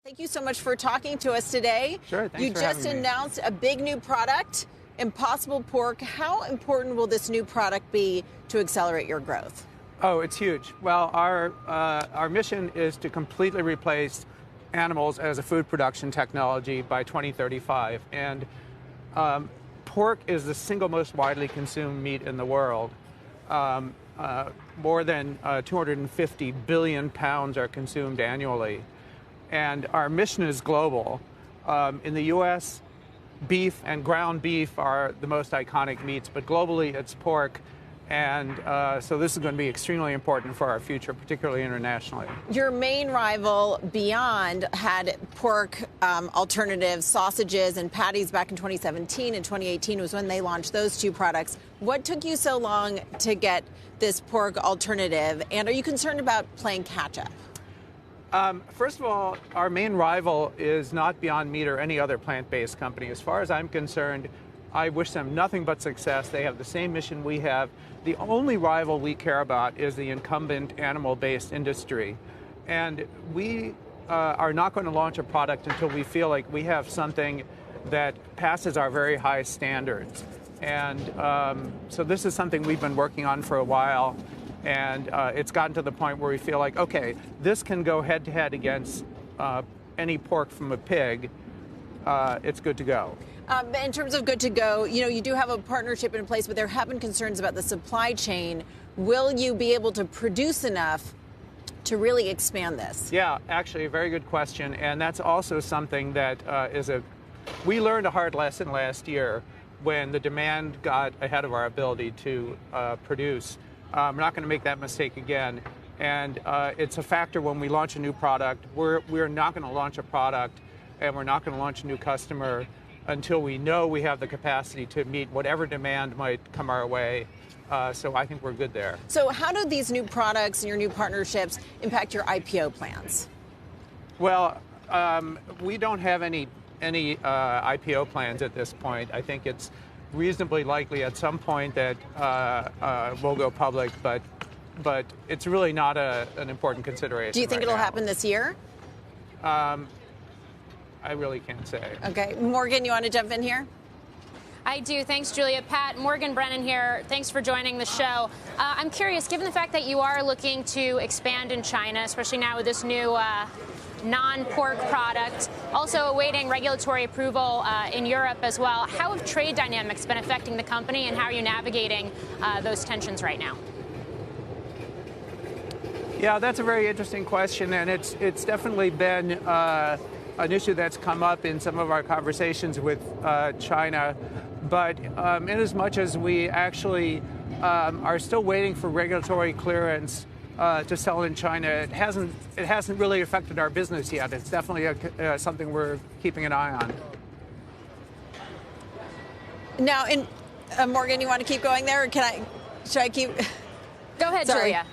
Thank you so much for talking to us today. Sure, thanks You for just having me. announced a big new product, Impossible Pork. How important will this new product be to accelerate your growth? Oh, it's huge. Well, our mission is to completely replace animals as a food production technology by 2035. And pork is the single most widely consumed meat in the world. More than 250 billion pounds are consumed annually. And our mission is global. In the U.S., beef and ground beef are the most iconic meats, but globally it's pork. And so this is going to be extremely important for our future, particularly internationally. Your main rival, Beyond, had pork alternatives, sausages and patties back in 2017, and 2018 was when they launched those two products. What took you so long to get this pork alternative, and are you concerned about playing catch-up? First of all, our main rival is not Beyond Meat or any other plant-based company. As far as I'm concerned, I wish them nothing but success. They have the same mission we have. The only rival we care about is the incumbent animal-based industry. And we are not going to launch a product until we feel like we have something that passes our very high standards. And so this is something we've been working on for a while. And it's gotten to the point where we feel like, okay, this can go head-to-head against any pork from a pig. It's good to go. In terms of good to go, you do have a partnership in place, but there have been concerns about the supply chain. Will you be able to produce enough to really expand this? Yeah, actually, a very good question. And that's also something that we learned a hard lesson last year when the demand got ahead of our ability to produce. We're not going to make that mistake again. And it's a factor when we launch a new product. We're not going to launch a product and we're not going to launch a new customer until we know we have the capacity to meet whatever demand might come our way. So I think we're good there. So how do these new products and your new partnerships impact your IPO plans? Well, we don't have any IPO plans at this point. I think it's reasonably likely at some point that we'll go public, but it's really not an important consideration. Do you think it'll happen this year? I really can't say. Okay. Morgan, you want to jump in here? I do. Thanks, Julia. Pat, Morgan Brennan here. Thanks for joining the show. I'm curious, given the fact that you are looking to expand in China, especially now with this new non-pork product, also awaiting regulatory approval in Europe as well, how have trade dynamics been affecting the company, and how are you navigating those tensions right now? Yeah, that's a very interesting question, and it's definitely been an issue that's come up in some of our conversations with China. But in as much as we actually are still waiting for regulatory clearance to sell in China, it hasn't really affected our business yet. It's definitely something we're keeping an eye on. Now, Morgan, you want to keep going there, or should I keep? Go ahead, Sorry. Julia.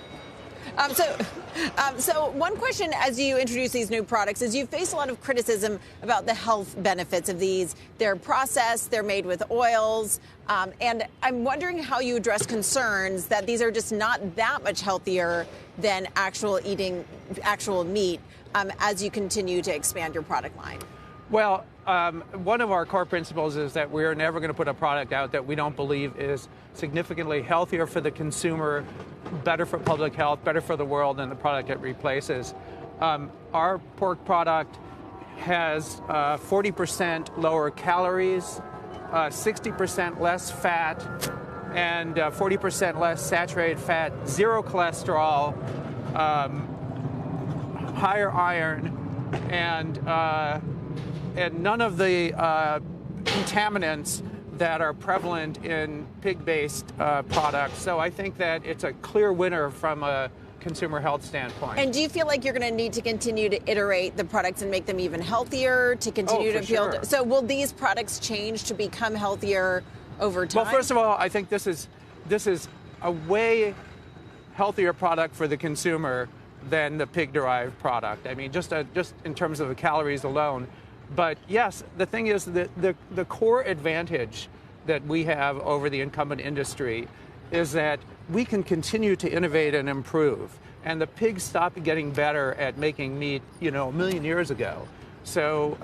So one question as you introduce these new products is you face a lot of criticism about the health benefits of these. They're processed, they're made with oils, and I'm wondering how you address concerns that these are just not that much healthier than eating actual meat as you continue to expand your product line. Well, one of our core principles is that we're never going to put a product out that we don't believe is significantly healthier for the consumer, better for public health, better for the world than the product it replaces. Our pork product has 40% lower calories, 60% less fat, and 40% less saturated fat, zero cholesterol, higher iron, and none of the contaminants that are prevalent in pig-based products. So I think that it's a clear winner from a consumer health standpoint. And do you feel like you're going to need to continue to iterate the products and make them even healthier to continue to appeal? Sure. So will these products change to become healthier over time? Well, first of all, I think this is a way healthier product for the consumer than the pig-derived product. I mean, just in terms of the calories alone. But yes, the thing is that the core advantage that we have over the incumbent industry is that we can continue to innovate and improve. And the pigs stopped getting better at making meat, a million years ago. So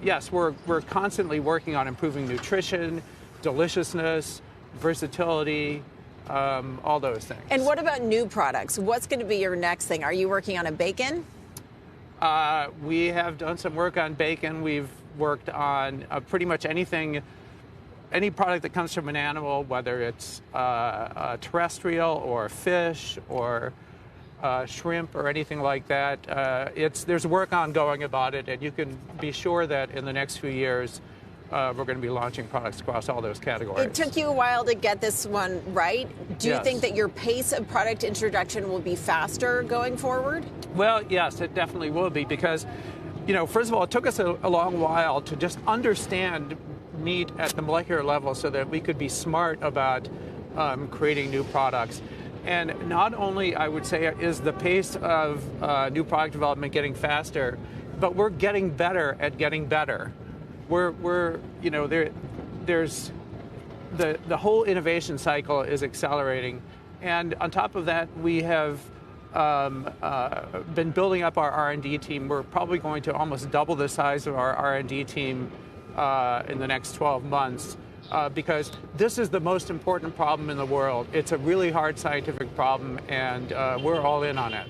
yes, we're constantly working on improving nutrition, deliciousness, versatility, all those things. And what about new products? What's going to be your next thing? Are you working on a bacon? We have done some work on bacon. We've worked on pretty much anything, any product that comes from an animal, whether it's terrestrial or fish or shrimp or anything like that. There's work ongoing about it, and you can be sure that in the next few years, we're going to be launching products across all those categories. It took you a while to get this one right. Do you Yes. think that your pace of product introduction will be faster going forward? Well, yes, it definitely will be because, first of all, it took us a long while to just understand meat at the molecular level so that we could be smart about creating new products. And not only, I would say, is the pace of new product development getting faster, but we're getting better at getting better. There's the whole innovation cycle is accelerating, and on top of that, we have been building up our R&D team. We're probably going to almost double the size of our R&D team in the next 12 months because this is the most important problem in the world. It's a really hard scientific problem, and we're all in on it.